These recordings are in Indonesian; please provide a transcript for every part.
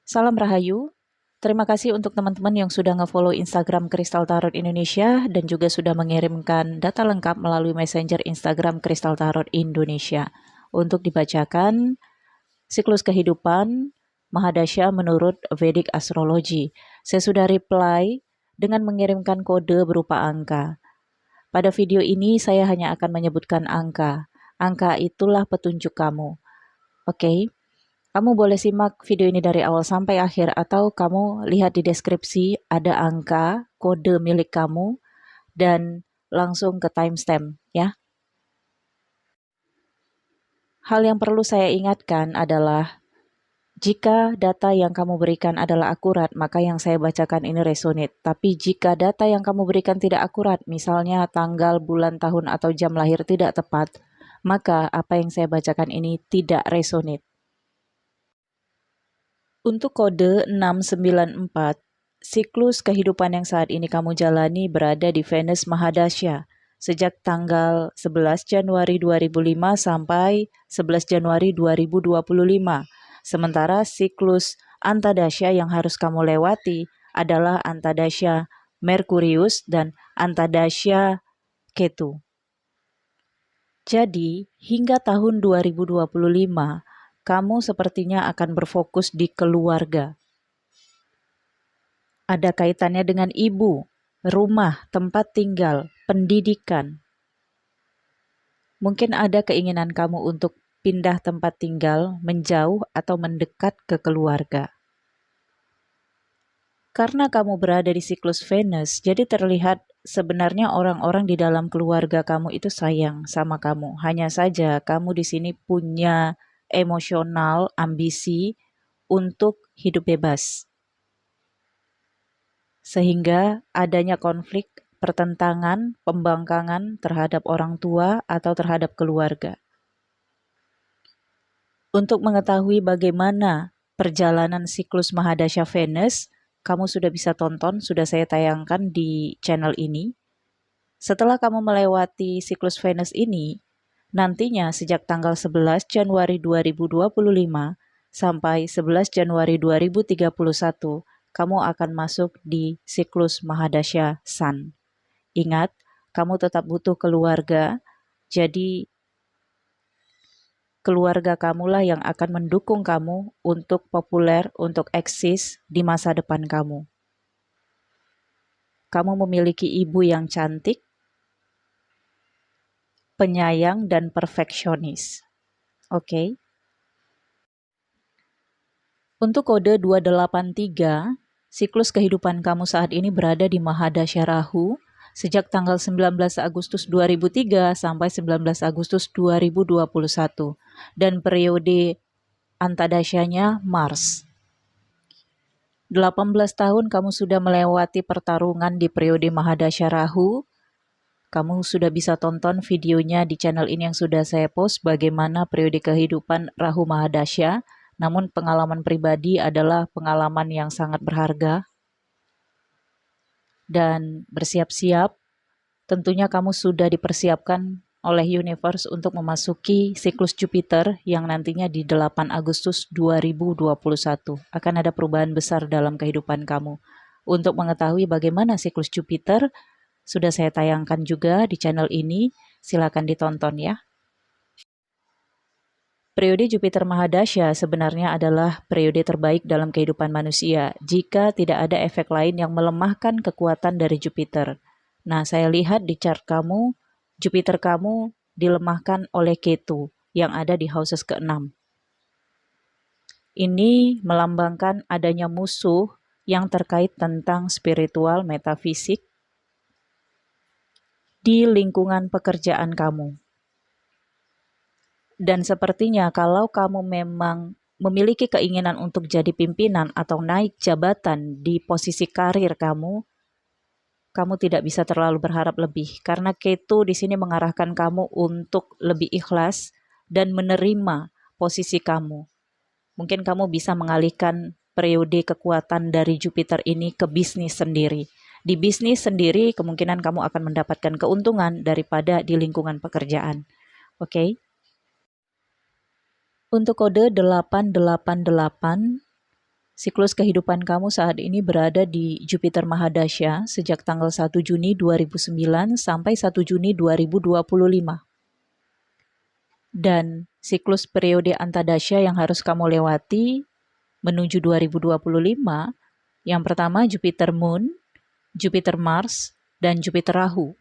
Salam Rahayu. Terima kasih untuk teman-teman yang sudah nge-follow Instagram Kristal Tarot Indonesia dan juga sudah mengirimkan data lengkap melalui Messenger Instagram Kristal Tarot Indonesia. Untuk dibacakan siklus kehidupan Mahadasya menurut Vedic Astrology. Saya sudah reply dengan mengirimkan kode berupa angka. Pada video ini saya hanya akan menyebutkan angka. Angka itulah petunjuk kamu. Oke? Kamu boleh simak video ini dari awal sampai akhir atau kamu lihat di deskripsi ada angka, kode milik kamu, dan langsung ke timestamp ya. Hal yang perlu saya ingatkan adalah jika data yang kamu berikan adalah akurat, maka yang saya bacakan ini resonate. Tapi jika data yang kamu berikan tidak akurat, misalnya tanggal, bulan, tahun, atau jam lahir tidak tepat, maka apa yang saya bacakan ini tidak resonate. Untuk kode 694, siklus kehidupan yang saat ini kamu jalani berada di Venus Mahadasya sejak tanggal 11 Januari 2005 sampai 11 Januari 2025. Sementara siklus Antadasya yang harus kamu lewati adalah Antadasya Merkurius dan Antadasya Ketu. Jadi, hingga tahun 2025, kamu sepertinya akan berfokus di keluarga. Ada kaitannya dengan ibu, rumah, tempat tinggal, pendidikan. Mungkin ada keinginan kamu untuk pindah tempat tinggal, menjauh atau mendekat ke keluarga. Karena kamu berada di siklus Venus, jadi terlihat sebenarnya orang-orang di dalam keluarga kamu itu sayang sama kamu. Hanya saja kamu di sini punya emosional, ambisi untuk hidup bebas. Sehingga adanya konflik, pertentangan, pembangkangan terhadap orang tua atau terhadap keluarga. Untuk mengetahui bagaimana perjalanan siklus Mahadasya Venus, kamu sudah bisa tonton, sudah saya tayangkan di channel ini. Setelah kamu melewati siklus Venus ini, nantinya sejak tanggal 11 Januari 2025 sampai 11 Januari 2031, kamu akan masuk di siklus Mahadasya Sun. Ingat, kamu tetap butuh keluarga, jadi keluarga kamulah yang akan mendukung kamu untuk populer, untuk eksis di masa depan kamu. Kamu memiliki ibu yang cantik, penyayang, dan perfeksionis. Oke. Untuk kode 283, siklus kehidupan kamu saat ini berada di Mahadasya Rahu sejak tanggal 19 Agustus 2003 sampai 19 Agustus 2021 dan periode antadasyanya Mars. 18 tahun kamu sudah melewati pertarungan di periode Mahadasya Rahu. Kamu sudah bisa tonton videonya di channel ini yang sudah saya post bagaimana periode kehidupan Rahu Mahadasya. Namun pengalaman pribadi adalah pengalaman yang sangat berharga. Dan bersiap-siap, tentunya kamu sudah dipersiapkan oleh universe untuk memasuki siklus Jupiter yang nantinya di 8 Agustus 2021. Akan ada perubahan besar dalam kehidupan kamu. Untuk mengetahui bagaimana siklus Jupiter, sudah saya tayangkan juga di channel ini. Silakan ditonton ya. Periode Jupiter Mahadasya sebenarnya adalah periode terbaik dalam kehidupan manusia jika tidak ada efek lain yang melemahkan kekuatan dari Jupiter. Nah, saya lihat di chart kamu, Jupiter kamu dilemahkan oleh Ketu yang ada di houses ke-6. Ini melambangkan adanya musuh yang terkait tentang spiritual, metafisik di lingkungan pekerjaan kamu. Dan sepertinya kalau kamu memang memiliki keinginan untuk jadi pimpinan atau naik jabatan di posisi karir kamu, kamu tidak bisa terlalu berharap lebih. Karena Ketu di sini mengarahkan kamu untuk lebih ikhlas dan menerima posisi kamu. Mungkin kamu bisa mengalihkan periode kekuatan dari Jupiter ini ke bisnis sendiri. Di bisnis sendiri kemungkinan kamu akan mendapatkan keuntungan daripada di lingkungan pekerjaan. Oke? Untuk kode 888, Siklus kehidupan kamu saat ini berada di Jupiter Mahadasya sejak tanggal 1 Juni 2009 sampai 1 Juni 2025. Dan siklus periode Antadasya yang harus kamu lewati menuju 2025, yang pertama Jupiter Moon, Jupiter Mars, dan Jupiter Rahu.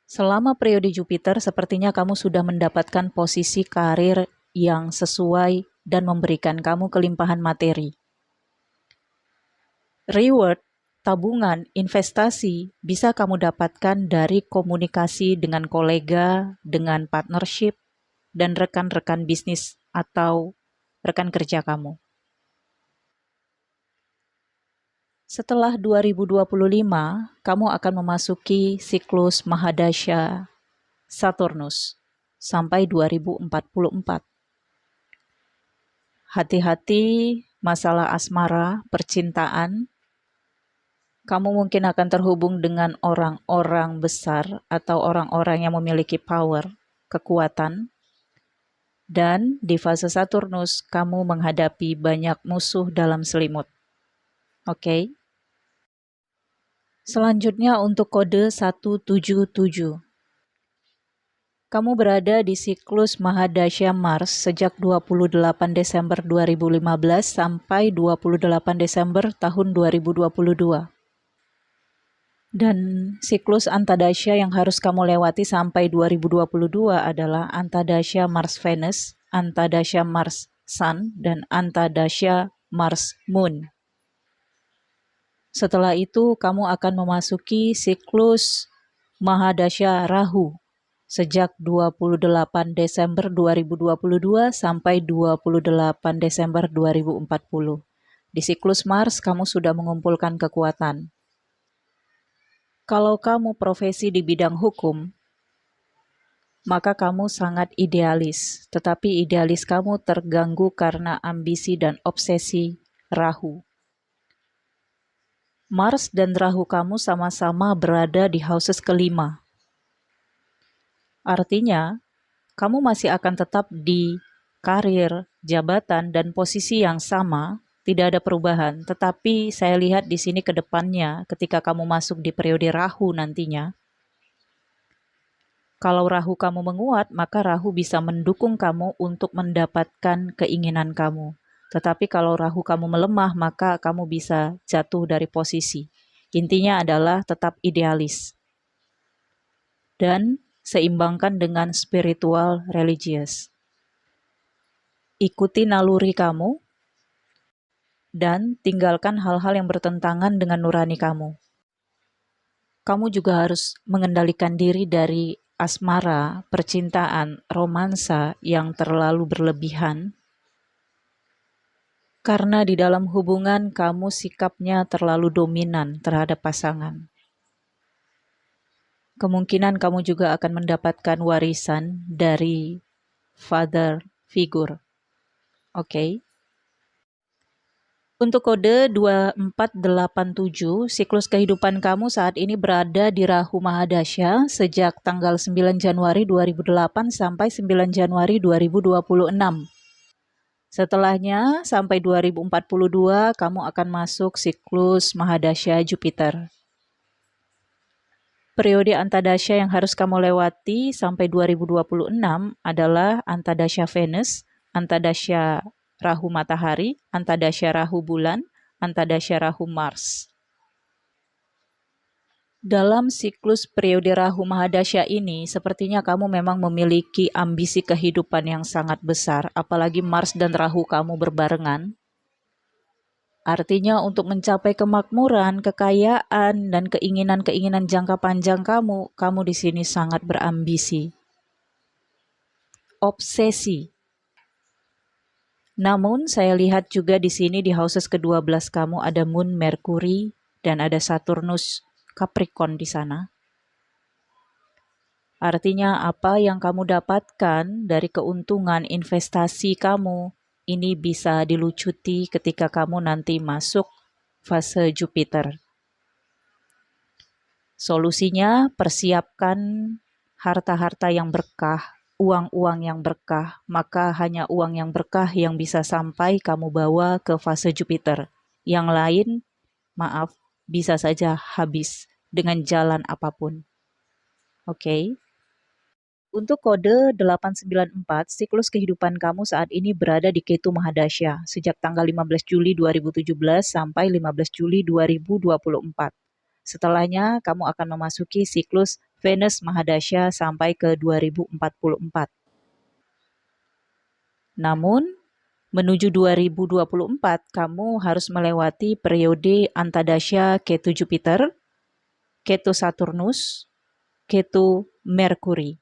Selama periode Jupiter, sepertinya kamu sudah mendapatkan posisi karir yang sesuai dan memberikan kamu kelimpahan materi. Reward, tabungan, investasi bisa kamu dapatkan dari komunikasi dengan kolega, dengan partnership, dan rekan-rekan bisnis atau rekan kerja kamu. Setelah 2025, kamu akan memasuki siklus Mahadasya Saturnus sampai 2044. Hati-hati masalah asmara, percintaan. Kamu mungkin akan terhubung dengan orang-orang besar atau orang-orang yang memiliki power, kekuatan. Dan di fase Saturnus, kamu menghadapi banyak musuh dalam selimut. Oke? Selanjutnya untuk kode 177. Kamu berada di siklus Mahadasya Mars sejak 28 Desember 2015 sampai 28 Desember tahun 2022. Dan siklus Antadasya yang harus kamu lewati sampai 2022 adalah Antadasya Mars-Venus, Antadasya Mars-Sun, dan Antadasya Mars-Moon. Setelah itu, kamu akan memasuki siklus Mahadasya Rahu sejak 28 Desember 2022 sampai 28 Desember 2040. Di siklus Mars, kamu sudah mengumpulkan kekuatan. Kalau kamu profesi di bidang hukum, maka kamu sangat idealis, tetapi idealis kamu terganggu karena ambisi dan obsesi Rahu. Mars dan Rahu kamu sama-sama berada di houses kelima. Artinya, kamu masih akan tetap di karir, jabatan, dan posisi yang sama, tidak ada perubahan. Tetapi saya lihat di sini ke depannya, ketika kamu masuk di periode Rahu nantinya, kalau Rahu kamu menguat, maka Rahu bisa mendukung kamu untuk mendapatkan keinginan kamu. Tetapi kalau Rahu kamu melemah, maka kamu bisa jatuh dari posisi. Intinya adalah tetap idealis. Dan seimbangkan dengan spiritual religius. Ikuti naluri kamu, dan tinggalkan hal-hal yang bertentangan dengan nurani kamu. Kamu juga harus mengendalikan diri dari asmara, percintaan, romansa yang terlalu berlebihan. Karena di dalam hubungan kamu sikapnya terlalu dominan terhadap pasangan. Kemungkinan kamu juga akan mendapatkan warisan dari father figure. Oke. Untuk kode 2487, siklus kehidupan kamu saat ini berada di Rahu Mahadasya sejak tanggal 9 Januari 2008 sampai 9 Januari 2026. Setelahnya, sampai 2042, kamu akan masuk siklus Mahadasya Jupiter. Periode Antadasya yang harus kamu lewati sampai 2026 adalah Antadasya Venus, Antadasya Rahu Matahari, Antadasya Rahu Bulan, Antadasya Rahu Mars. Dalam siklus periode Rahu Mahadasya ini, sepertinya kamu memang memiliki ambisi kehidupan yang sangat besar, apalagi Mars dan Rahu kamu berbarengan. Artinya untuk mencapai kemakmuran, kekayaan, dan keinginan-keinginan jangka panjang kamu di sini sangat berambisi. Obsesi. Namun saya lihat juga di sini di houses ke-12 kamu ada Moon Mercury dan ada Saturnus Capricorn di sana. Artinya apa yang kamu dapatkan dari keuntungan investasi kamu ini bisa dilucuti ketika kamu nanti masuk fase Jupiter. Solusinya persiapkan harta-harta yang berkah uang-uang yang berkah, maka hanya uang yang berkah yang bisa sampai kamu bawa ke fase Jupiter. Yang lain, maaf, bisa saja habis dengan jalan apapun. Oke. Untuk kode 894, siklus kehidupan kamu saat ini berada di Ketu Mahadasya sejak tanggal 15 Juli 2017 sampai 15 Juli 2024. Setelahnya, kamu akan memasuki siklus Venus Mahadasya sampai ke 2044. Namun, menuju 2024, kamu harus melewati periode Antadasya Ketu Jupiter, Ketu Saturnus, Ketu Merkuri.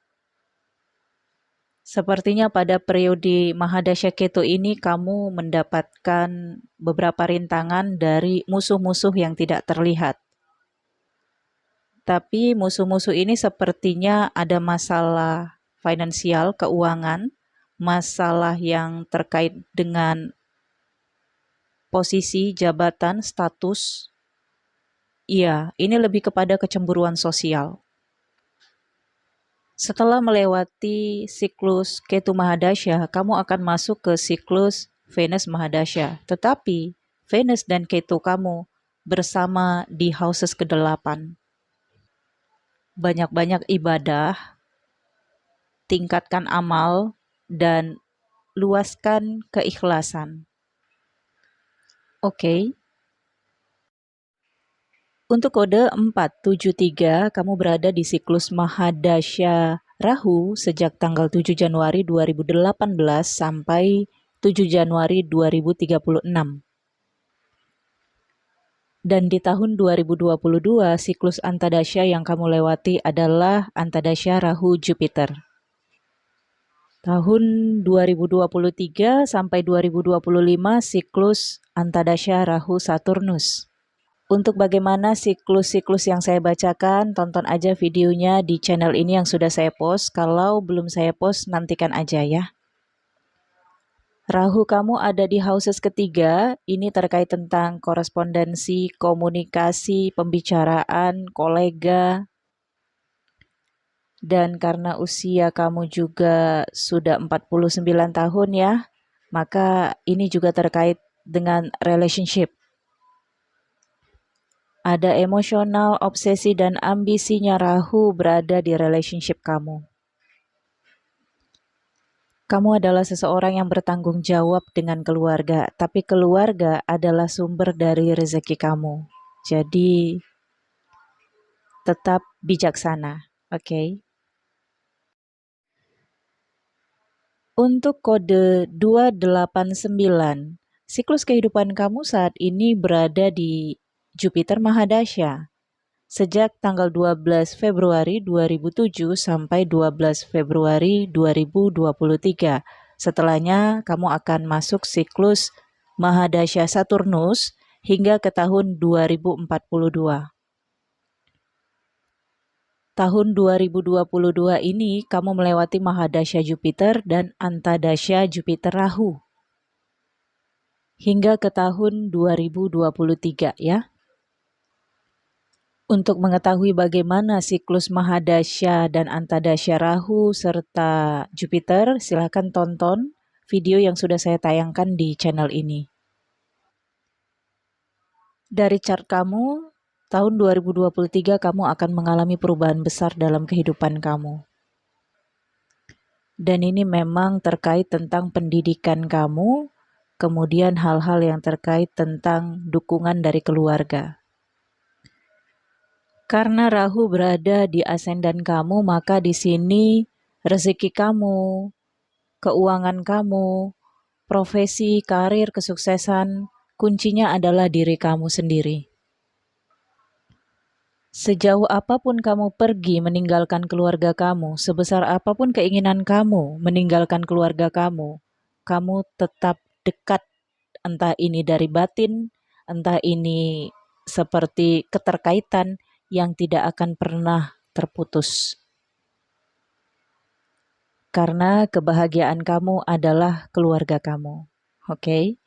Sepertinya pada periode Mahadasya Ketu ini kamu mendapatkan beberapa rintangan dari musuh-musuh yang tidak terlihat. Tapi musuh-musuh ini sepertinya ada masalah finansial, keuangan, masalah yang terkait dengan posisi, jabatan, status. Iya, ini lebih kepada kecemburuan sosial. Setelah melewati siklus Ketu Mahadasya, kamu akan masuk ke siklus Venus Mahadasya. Tetapi Venus dan Ketu kamu bersama di houses ke-8. Banyak-banyak ibadah, tingkatkan amal, dan luaskan keikhlasan. Oke. Untuk kode 473, kamu berada di siklus Mahadasya Rahu sejak tanggal 7 Januari 2018 sampai 7 Januari 2036. Dan di tahun 2022, siklus Antadasya yang kamu lewati adalah Antadasya Rahu Jupiter. Tahun 2023 sampai 2025, siklus Antadasya Rahu Saturnus. Untuk bagaimana siklus-siklus yang saya bacakan, tonton aja videonya di channel ini yang sudah saya post. Kalau belum saya post, nantikan aja ya. Rahu kamu ada di houses ketiga, ini terkait tentang korespondensi, komunikasi, pembicaraan, kolega. Dan karena usia kamu juga sudah 49 tahun ya, maka ini juga terkait dengan relationship. Ada emosional, obsesi, dan ambisinya Rahu berada di relationship kamu. Kamu adalah seseorang yang bertanggung jawab dengan keluarga, tapi keluarga adalah sumber dari rezeki kamu. Jadi, tetap bijaksana, oke? Untuk kode 289, siklus kehidupan kamu saat ini berada di Jupiter Mahadasya sejak tanggal 12 Februari 2007 sampai 12 Februari 2023. Setelahnya, kamu akan masuk siklus Mahadasya Saturnus hingga ke tahun 2042. Tahun 2022 ini, kamu melewati Mahadasya Jupiter dan Antadasya Jupiter Rahu hingga ke tahun 2023 ya. Untuk mengetahui bagaimana siklus Mahadasya dan Antadasya Rahu serta Jupiter, silakan tonton video yang sudah saya tayangkan di channel ini. Dari chart kamu, tahun 2023 kamu akan mengalami perubahan besar dalam kehidupan kamu. Dan ini memang terkait tentang pendidikan kamu, kemudian hal-hal yang terkait tentang dukungan dari keluarga. Karena Rahu berada di ascendant kamu, maka di sini rezeki kamu, keuangan kamu, profesi, karir, kesuksesan, kuncinya adalah diri kamu sendiri. Sejauh apapun kamu pergi meninggalkan keluarga kamu, sebesar apapun keinginan kamu meninggalkan keluarga kamu, kamu tetap dekat, entah ini dari batin, entah ini seperti keterkaitan yang tidak akan pernah terputus. Karena kebahagiaan kamu adalah keluarga kamu. Oke?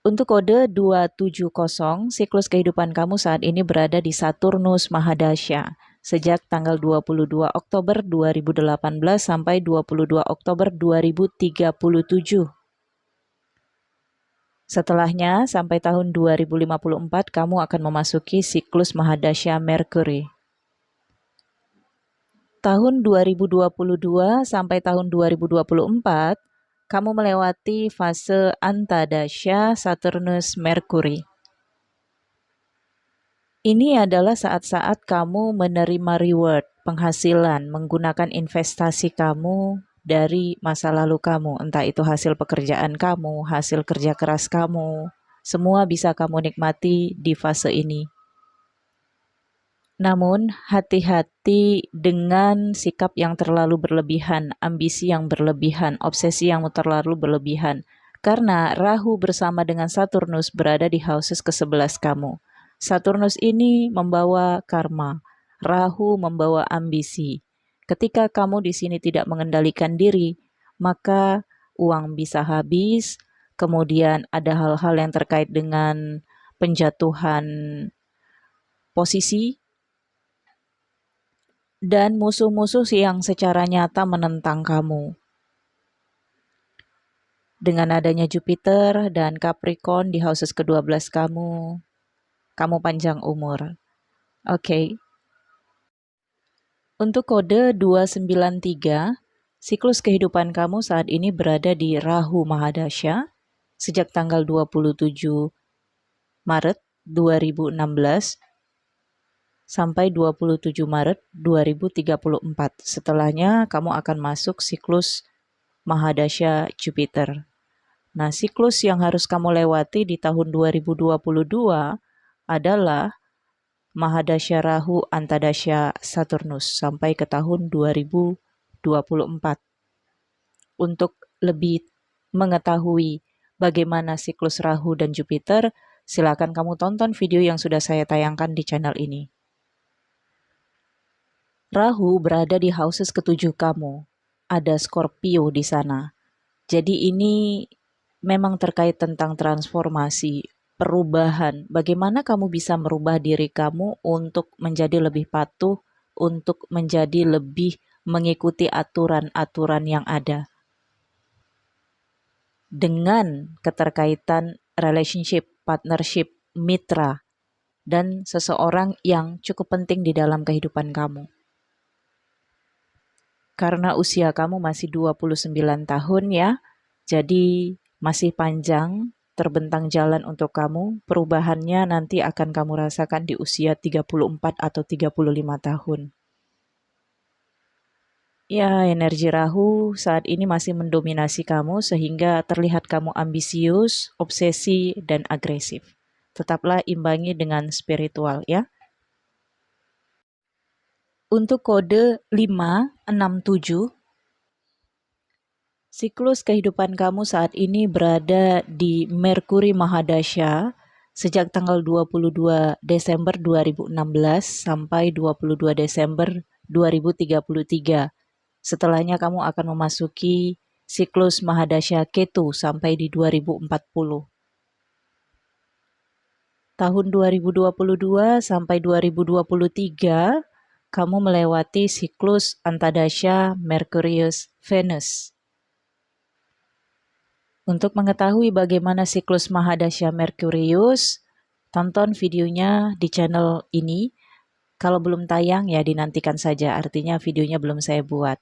Untuk kode 270, siklus kehidupan kamu saat ini berada di Saturnus Mahadasya sejak tanggal 22 Oktober 2018 sampai 22 Oktober 2037. Setelahnya, sampai tahun 2054, kamu akan memasuki siklus Mahadasya Merkuri. Tahun 2022 sampai tahun 2024, kamu melewati fase Antadasya Saturnus Merkuri. Ini adalah saat-saat kamu menerima reward, penghasilan, menggunakan investasi kamu dari masa lalu kamu, entah itu hasil pekerjaan kamu, hasil kerja keras kamu, semua bisa kamu nikmati di fase ini. Namun, hati-hati dengan sikap yang terlalu berlebihan, ambisi yang berlebihan, obsesi yang terlalu berlebihan. Karena Rahu bersama dengan Saturnus berada di houses ke-11 kamu. Saturnus ini membawa karma, Rahu membawa ambisi. Ketika kamu di sini tidak mengendalikan diri, maka uang bisa habis, kemudian ada hal-hal yang terkait dengan penjatuhan posisi, dan musuh-musuh yang secara nyata menentang kamu. Dengan adanya Jupiter dan Capricorn di houses ke-12 kamu panjang umur. Oke. Untuk kode 293, siklus kehidupan kamu saat ini berada di Rahu Mahadasya sejak tanggal 27 Maret 2016 sampai 27 Maret 2034. Setelahnya kamu akan masuk siklus Mahadasya Jupiter. Nah, siklus yang harus kamu lewati di tahun 2022 adalah Mahadasya Rahu Antadasya Saturnus sampai ke tahun 2024. Untuk lebih mengetahui bagaimana siklus Rahu dan Jupiter, silakan kamu tonton video yang sudah saya tayangkan di channel ini. Rahu berada di houses ke-7 kamu. Ada Scorpio di sana. Jadi ini memang terkait tentang transformasi, perubahan. Bagaimana kamu bisa merubah diri kamu untuk menjadi lebih patuh, untuk menjadi lebih mengikuti aturan-aturan yang ada. Dengan keterkaitan relationship, partnership, mitra, dan seseorang yang cukup penting di dalam kehidupan kamu. Karena usia kamu masih 29 tahun ya, jadi masih panjang terbentang jalan untuk kamu. Perubahannya nanti akan kamu rasakan di usia 34 atau 35 tahun. Ya, energi Rahu saat ini masih mendominasi kamu sehingga terlihat kamu ambisius, obsesi, dan agresif. Tetaplah imbangi dengan spiritual ya. Untuk kode 567, siklus kehidupan kamu saat ini berada di Merkuri Mahadasya sejak tanggal 22 Desember 2016 sampai 22 Desember 2033. Setelahnya kamu akan memasuki siklus Mahadasya Ketu sampai di 2040. Tahun 2022 sampai 2023, kamu melewati siklus Antadasya Merkurius Venus. Untuk mengetahui bagaimana siklus Mahadasya Merkurius, tonton videonya di channel ini. Kalau belum tayang ya dinantikan saja, artinya videonya belum saya buat.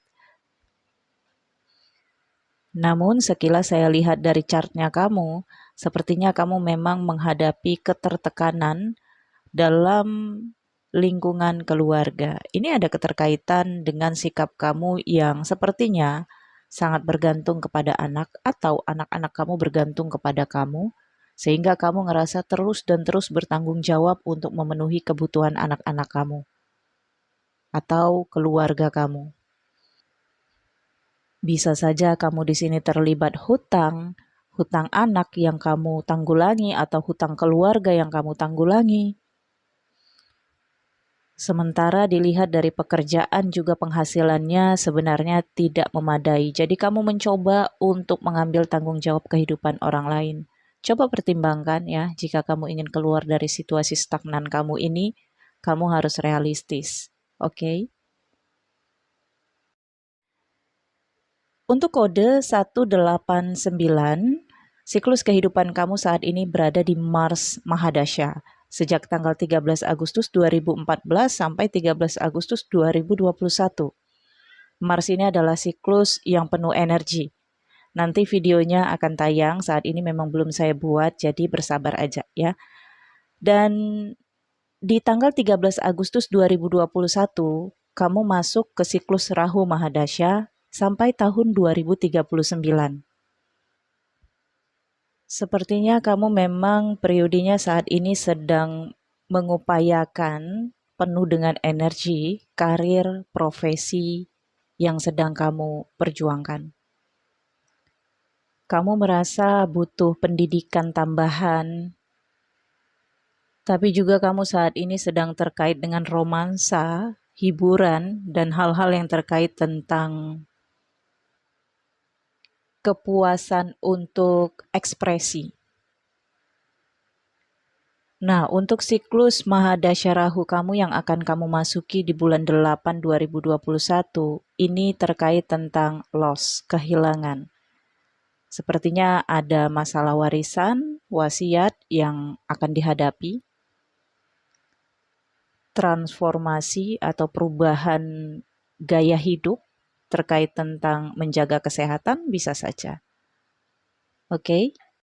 Namun sekilas saya lihat dari chartnya kamu, sepertinya kamu memang menghadapi ketertekanan dalam lingkungan keluarga. Ini ada keterkaitan dengan sikap kamu yang sepertinya sangat bergantung kepada anak atau anak-anak kamu bergantung kepada kamu, sehingga kamu ngerasa terus dan terus bertanggung jawab untuk memenuhi kebutuhan anak-anak kamu atau keluarga kamu. Bisa saja kamu di sini terlibat hutang anak yang kamu tanggulangi atau hutang keluarga yang kamu tanggulangi. Sementara dilihat dari pekerjaan juga penghasilannya sebenarnya tidak memadai. Jadi kamu mencoba untuk mengambil tanggung jawab kehidupan orang lain. Coba pertimbangkan ya, jika kamu ingin keluar dari situasi stagnan kamu ini, kamu harus realistis. Oke. Untuk kode 189, siklus kehidupan kamu saat ini berada di Mars Mahadasya sejak tanggal 13 Agustus 2014 sampai 13 Agustus 2021. Mars ini adalah siklus yang penuh energi. Nanti videonya akan tayang, saat ini memang belum saya buat, jadi bersabar aja ya. Dan di tanggal 13 Agustus 2021, kamu masuk ke siklus Rahu Mahadasya sampai tahun 2039. Sepertinya kamu memang periodenya saat ini sedang mengupayakan penuh dengan energi, karir, profesi yang sedang kamu perjuangkan. Kamu merasa butuh pendidikan tambahan, tapi juga kamu saat ini sedang terkait dengan romansa, hiburan, dan hal-hal yang terkait tentang kepuasan untuk ekspresi. Nah, untuk siklus Mahadasya Rahu kamu yang akan kamu masuki di bulan 8 2021, ini terkait tentang loss, kehilangan. Sepertinya ada masalah warisan, wasiat yang akan dihadapi, transformasi atau perubahan gaya hidup terkait tentang menjaga kesehatan bisa saja. Oke.